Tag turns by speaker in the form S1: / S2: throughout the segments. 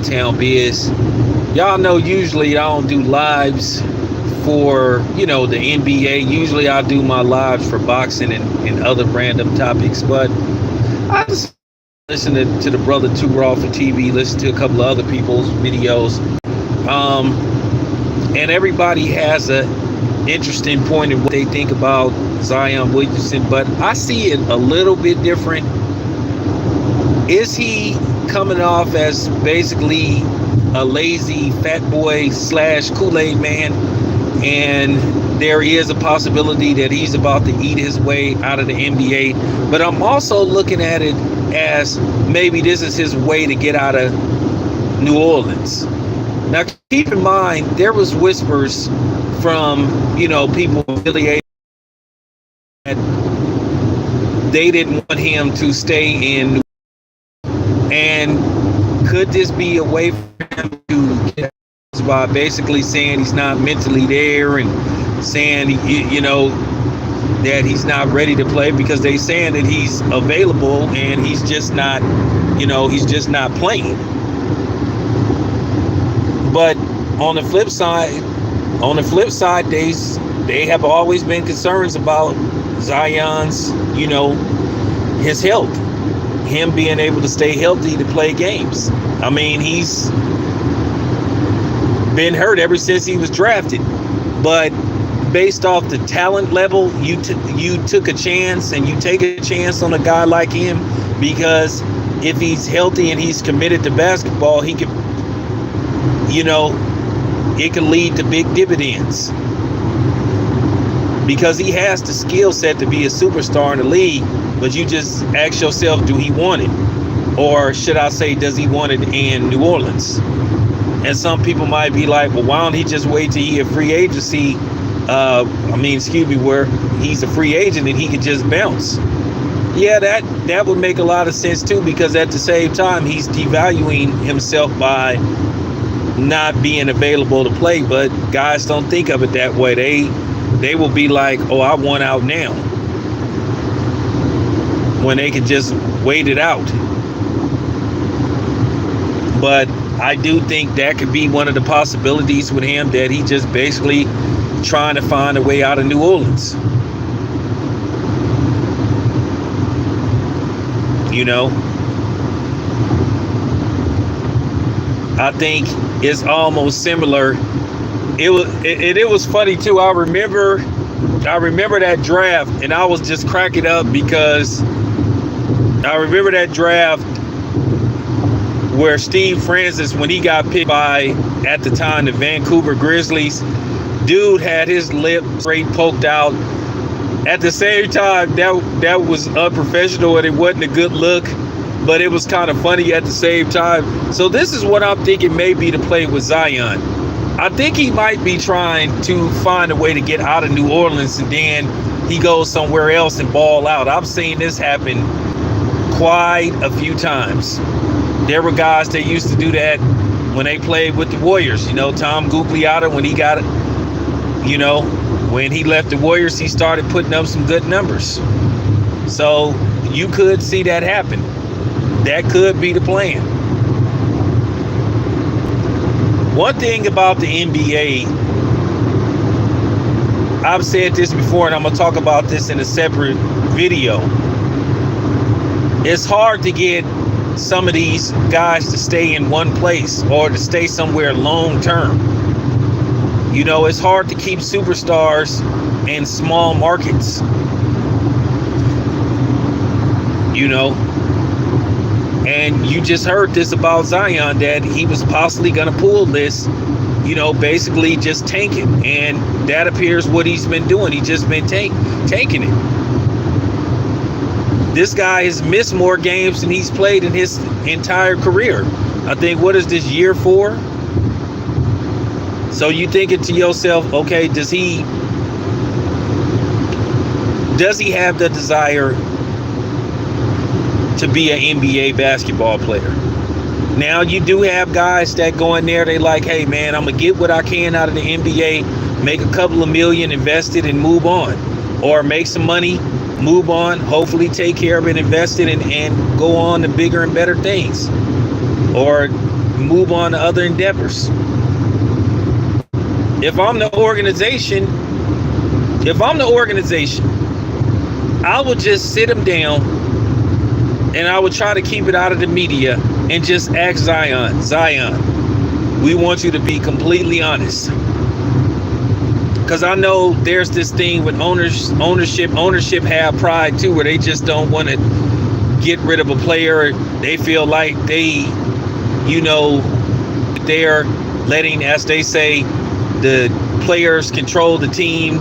S1: Town Biz. Y'all know usually I don't do lives for, the NBA. Usually I do my lives for boxing and other random topics, but I just listen to the brother Too Raw for TV, listen to a couple of other people's videos. Um, and everybody has a interesting point in what they think about Zion Williamson, but I see it a little bit different. Is he coming off as basically a lazy fat boy slash Kool-Aid man, and there is a possibility that he's about to eat his way out of the NBA? But I'm also looking at it as maybe this is his way to get out of New Orleans. Now keep in mind, there was whispers from people affiliated that they didn't want him to stay in. And could this be a way for him to get by basically saying he's not mentally there and saying that he's not ready to play, because they saying that he's available and he's just not playing. But on the flip side, they have always been concerns about Zion's, his health, him being able to stay healthy to play games. I mean, he's been hurt ever since he was drafted, but based off the talent level, you took a chance, and you take a chance on a guy like him, because if he's healthy and he's committed to basketball, he could, it can lead to big dividends, because he has the skill set to be a superstar in the league. But you just ask yourself, do he want it? Or should I say, does he want it in New Orleans? And some people might be like, well, why don't he just wait till he a free agency? Where he's a free agent and he could just bounce. Yeah, that would make a lot of sense too, because at the same time, he's devaluing himself by not being available to play. But guys don't think of it that way. They will be like, oh, I want out now, when they could just wait it out. But I do think that could be one of the possibilities with him, that he just basically trying to find a way out of New Orleans. I think it's almost similar. It was funny too. I remember that draft, and I was just cracking up, because I remember that draft where Steve Francis, when he got picked by, at the time, the Vancouver Grizzlies, dude had his lip straight poked out. At the same time, that was unprofessional and it wasn't a good look, but it was kind of funny at the same time. So this is what I'm thinking may be the play with Zion. I think he might be trying to find a way to get out of New Orleans, and then he goes somewhere else and ball out. I've seen this happen quite a few times. There were guys that used to do that when they played with the Warriors. Tom Gugliotta, when he got it, when he left the Warriors, he started putting up some good numbers. So you could see that happen. That could be the plan. One thing about the NBA, I've said this before, and I'm going to talk about this in a separate video. It's hard to get some of these guys to stay in one place or to stay somewhere long term. It's hard to keep superstars in small markets. And you just heard this about Zion, that he was possibly going to pull this, basically just tanking. And that appears what he's been doing. He's just been tanking it. This guy has missed more games than he's played in his entire career. I think, what is this, year 4? So you thinking to yourself, okay, does he have the desire to be an NBA basketball player? Now, you do have guys that go in there, they like, hey man, I'm gonna get what I can out of the NBA, make a couple of million, invest it, and move on. Or make some money, move on, hopefully take care of it, invest it, and go on to bigger and better things. Or move on to other endeavors. If I'm the organization, I would just sit him down and I would try to keep it out of the media and just ask Zion, we want you to be completely honest. Because I know there's this thing with ownership have pride too, where they just don't want to get rid of a player. They feel like they're letting, as they say, the players control the team,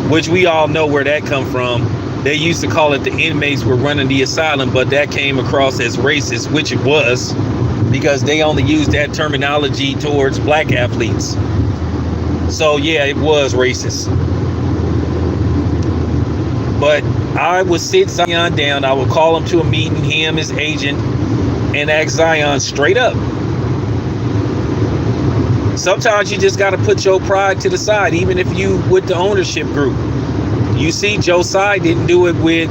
S1: which we all know where that come from. They used to call it the inmates were running the asylum, but that came across as racist, which it was, because they only used that terminology towards black athletes. So yeah, it was racist. But I would sit Zion down. I would call him to a meeting, him, his agent, and ask Zion straight up. Sometimes you just got to put your pride to the side, even if you with the ownership group. You see, Joe Tsai didn't do it with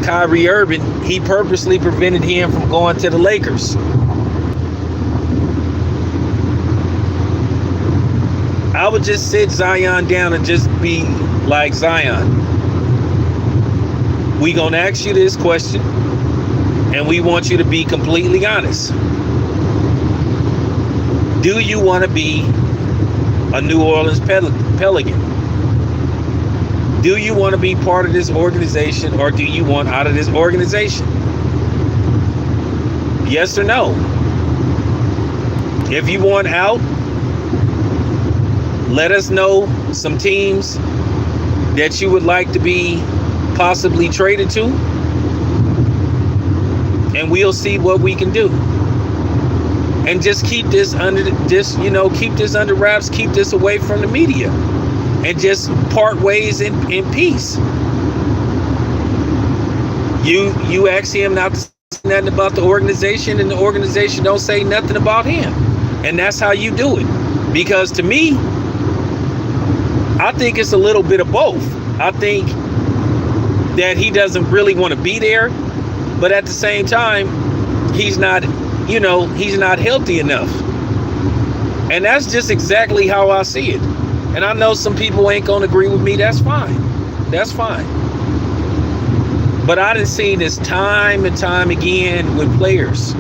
S1: Kyrie Irving. He purposely prevented him from going to the Lakers. I would just sit Zion down and just be like, Zion, we gonna ask you this question and we want you to be completely honest. Do you want to be a New Orleans Pelican? Do you want to be part of this organization, or do you want out of this organization? Yes or no? If you want out, let us know some teams that you would like to be possibly traded to, and we'll see what we can do. And just keep this under wraps, keep this away from the media, and just part ways in peace. You ask him not to say nothing about the organization, and the organization don't say nothing about him. And that's how you do it. Because to me, I think it's a little bit of both. I think that he doesn't really want to be there, but at the same time, he's not healthy enough. And that's just exactly how I see it. And I know some people ain't gonna agree with me. That's fine. That's fine. But I done seen this time and time again with players,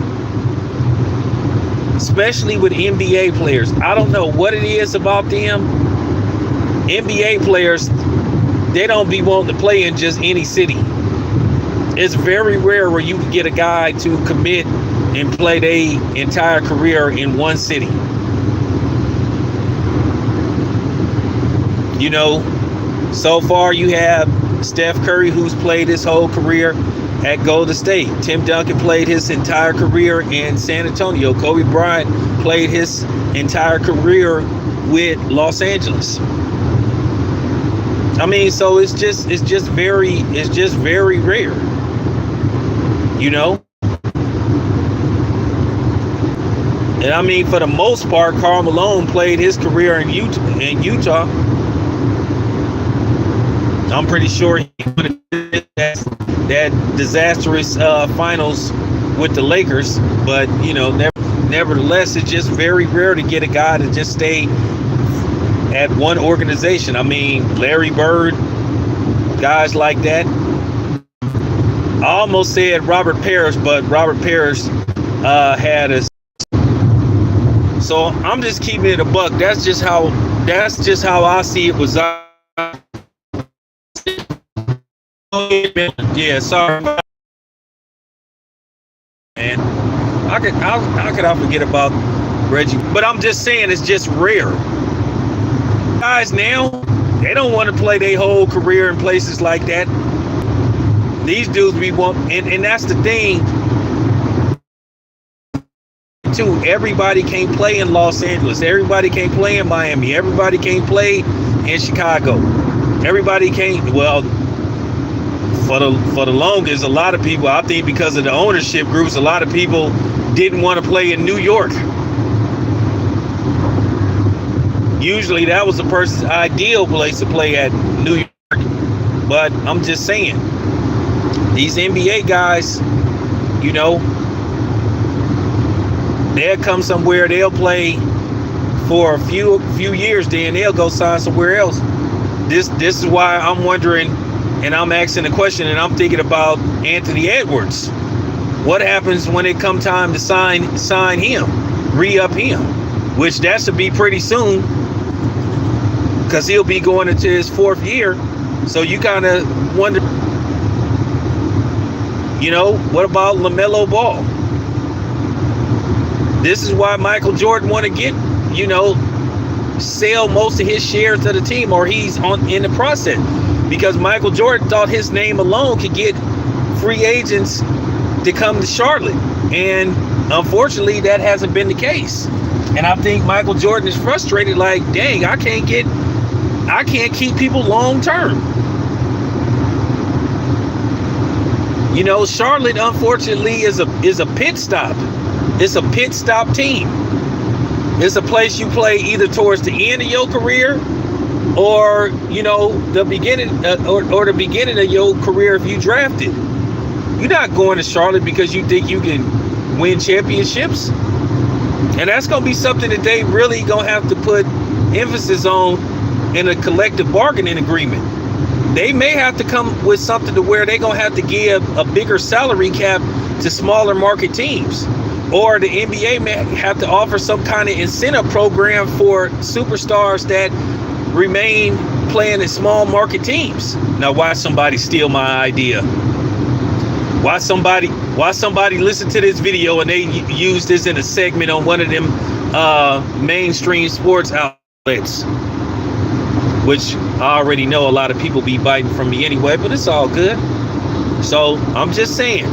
S1: especially with NBA players. I don't know what it is about them. NBA players, they don't be wanting to play in just any city. It's very rare where you can get a guy to commit and play their entire career in one city. You know, so far you have Steph Curry, who's played his whole career at Golden State. Tim Duncan played his entire career in San Antonio. Kobe Bryant played his entire career with Los Angeles. I mean, so it's just very rare, you know. And I mean, for the most part, Karl Malone played his career in Utah. I'm pretty sure he would have did that disastrous finals with the Lakers. But, you know, nevertheless, it's just very rare to get a guy to just stay at one organization. I mean, Larry Bird, guys like that. I almost said Robert Parrish, but Robert Parrish had a. So I'm just keeping it a buck. That's just how I see it with Zion. Yeah, sorry, man. How could I forget about Reggie? But I'm just saying, it's just rare. Guys now, they don't want to play their whole career in places like that. These dudes we want, and that's the thing too. Everybody can't play in Los Angeles. Everybody can't play in Miami. Everybody can't play in Chicago. Everybody can't. Well, for the longest, a lot of people, I think, because of the ownership groups, a lot of people didn't want to play in New York. Usually that was the person's ideal place to play at, New York. But I'm just saying, these NBA guys, you know, They'll come somewhere, they'll play for a few years, then they'll go sign somewhere else. This is why I'm wondering, and I'm asking the question, and I'm thinking about Anthony Edwards. What happens when it come time to sign him, re-up him, which that should be pretty soon, because he'll be going into his 4th year. So you kind of wonder, what about LaMelo Ball? This is why Michael Jordan want to get, sell most of his shares to the team, or he's in the process, because Michael Jordan thought his name alone could get free agents to come to Charlotte, and unfortunately that hasn't been the case. And I think Michael Jordan is frustrated, like, dang, I can't keep people long term. Charlotte unfortunately is a pit stop. It's a pit stop team. It's a place you play either towards the end of your career, or the beginning or the beginning of your career if you drafted. You're not going to Charlotte because you think you can win championships. And that's going to be something that they really going to have to put emphasis on in a collective bargaining agreement. They may have to come with something to where they're going to have to give a bigger salary cap to smaller market teams. Or the NBA may have to offer some kind of incentive program for superstars that remain playing in small market teams. Now, why somebody steal my idea? Why somebody listen to this video and they use this in a segment on one of them mainstream sports outlets, which I already know a lot of people be biting from me anyway, but it's all good. So I'm just saying.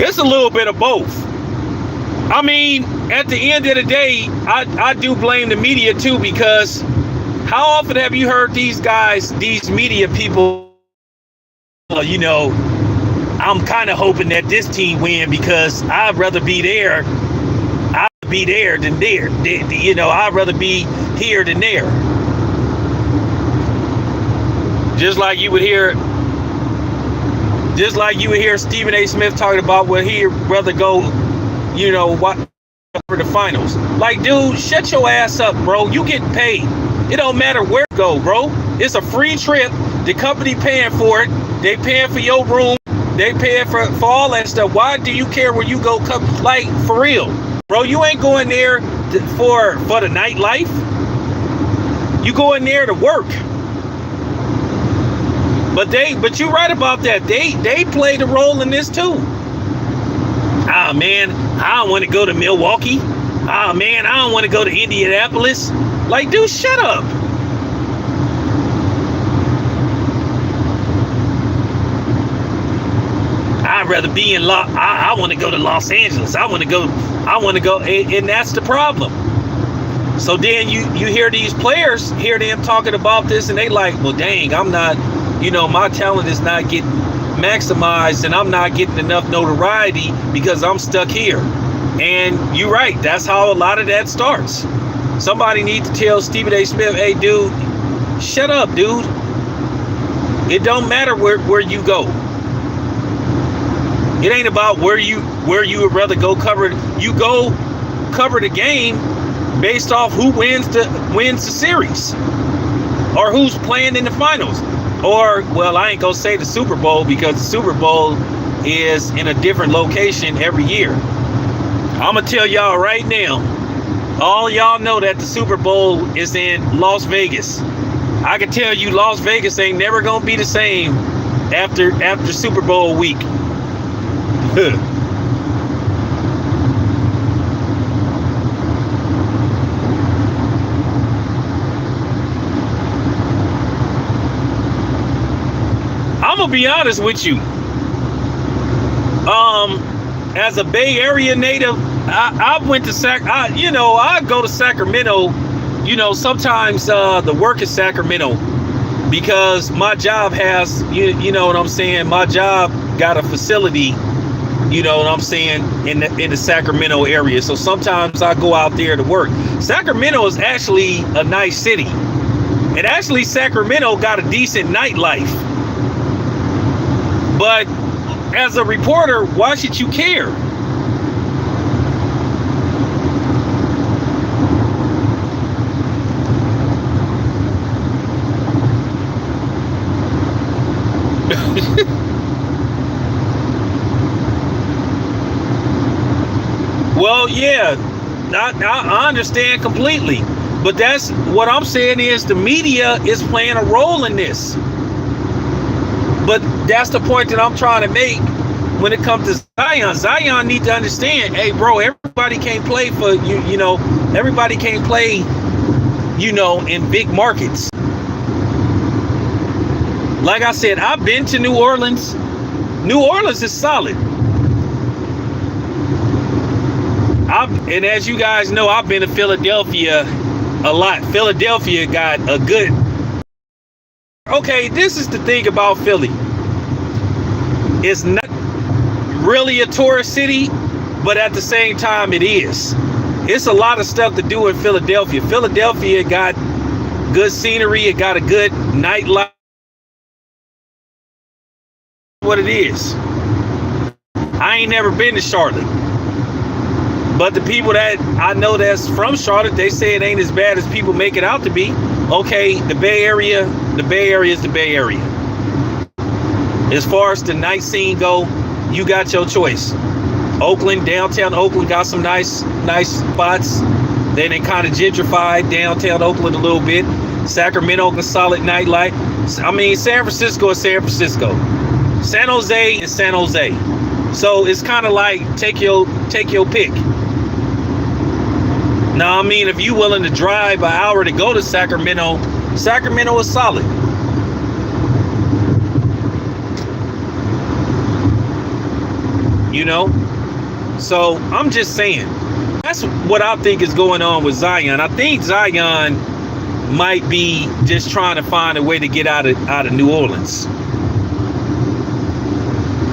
S1: It's a little bit of both. I mean, at the end of the day, I do blame the media too, because how often have you heard these guys, these media people, I'm kind of hoping that this team win because I'd rather be there. I'd be there than there. I'd rather be here than there. Just like you would hear Stephen A. Smith talking about where he'd rather go, for the finals. Like, dude, shut your ass up, bro. You get paid. It don't matter where you go, bro. It's a free trip. The company paying for it. They paying for your room. They paying for all that stuff. Why do you care where you go? Like, for real, bro. You ain't going there for the nightlife. You going there to work. But you're right about that. They played a role in this too. Ah, man, I don't want to go to Milwaukee. Ah, man, I don't want to go to Indianapolis. Like, dude, shut up. I'd rather be in I want to go to Los Angeles. I want to go, and that's the problem. So then you hear these players, hear them talking about this, and they like, well, dang, I'm not, my talent is not getting maximized, and I'm not getting enough notoriety because I'm stuck here. And you're right, that's how a lot of that starts. Somebody needs to tell Stephen A. Smith, hey, dude, shut up, dude. It don't matter where you go. It ain't about where you would rather go cover. You go cover the game based off who wins the series, or who's playing in the finals. Or, well, I ain't gonna say the Super Bowl, because the Super Bowl is in a different location every year. I'm gonna tell y'all right now, all y'all know that the Super Bowl is in Las Vegas. I can tell you Las Vegas ain't never gonna be the same after Super Bowl week. I'm gonna be honest with you. As a Bay Area native, I went to I go to Sacramento. Sometimes the work is Sacramento, because my job has, you know what I'm saying. My job got a facility, you know what I'm saying, in the Sacramento area. So sometimes I go out there to work. Sacramento is actually a nice city. And actually Sacramento got a decent nightlife. But as a reporter, why should you care? Well, yeah, I understand completely. But that's what I'm saying is the media is playing a role in this. But that's the point that I'm trying to make when it comes to Zion. Zion need to understand, hey, bro, everybody can't play for you. You know, everybody can't play, you know, in big markets. Like I said, I've been to New Orleans. New Orleans is solid. And as you guys know, I've been to Philadelphia a lot. Philadelphia got a good... Okay, this is the thing about Philly. It's not really a tourist city, but at the same time it is. It's a lot of stuff to do in Philadelphia. Philadelphia got good scenery. It got a good nightlife. What it is. I ain't never been to Charlotte. But the people that I know that's from Charlotte, they say it ain't as bad as people make it out to be. Okay, the Bay Area is the Bay Area. As far as the night scene go, you got your choice. Oakland, downtown Oakland got some nice spots. Then they kind of gentrified downtown Oakland a little bit. Sacramento got solid nightlife. I mean, San Francisco is San Francisco. San Jose is San Jose. So it's kind of like take your pick. Now, I mean, if you willing to drive an hour to go to Sacramento, Sacramento is solid. You know? So I'm just saying, that's what I think is going on with Zion. I think Zion might be just trying to find a way to get out of New Orleans.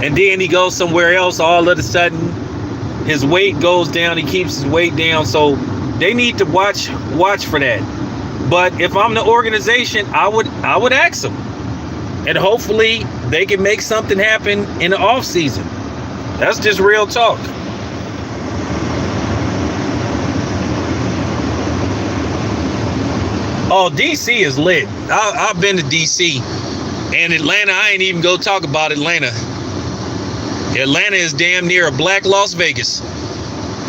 S1: And then he goes somewhere else, all of a sudden his weight goes down, he keeps his weight down. So they need to watch for that. But if I'm the organization, I would ask them. And hopefully they can make something happen in the off season. That's just real talk. Oh, DC is lit. I've been to DC. And Atlanta, I ain't even go talk about Atlanta. Atlanta is damn near a black Las Vegas.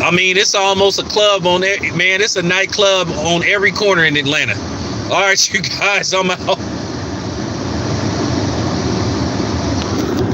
S1: I mean, it's almost a club on there. Man, it's a nightclub on every corner in Atlanta. All right, you guys, I'm out.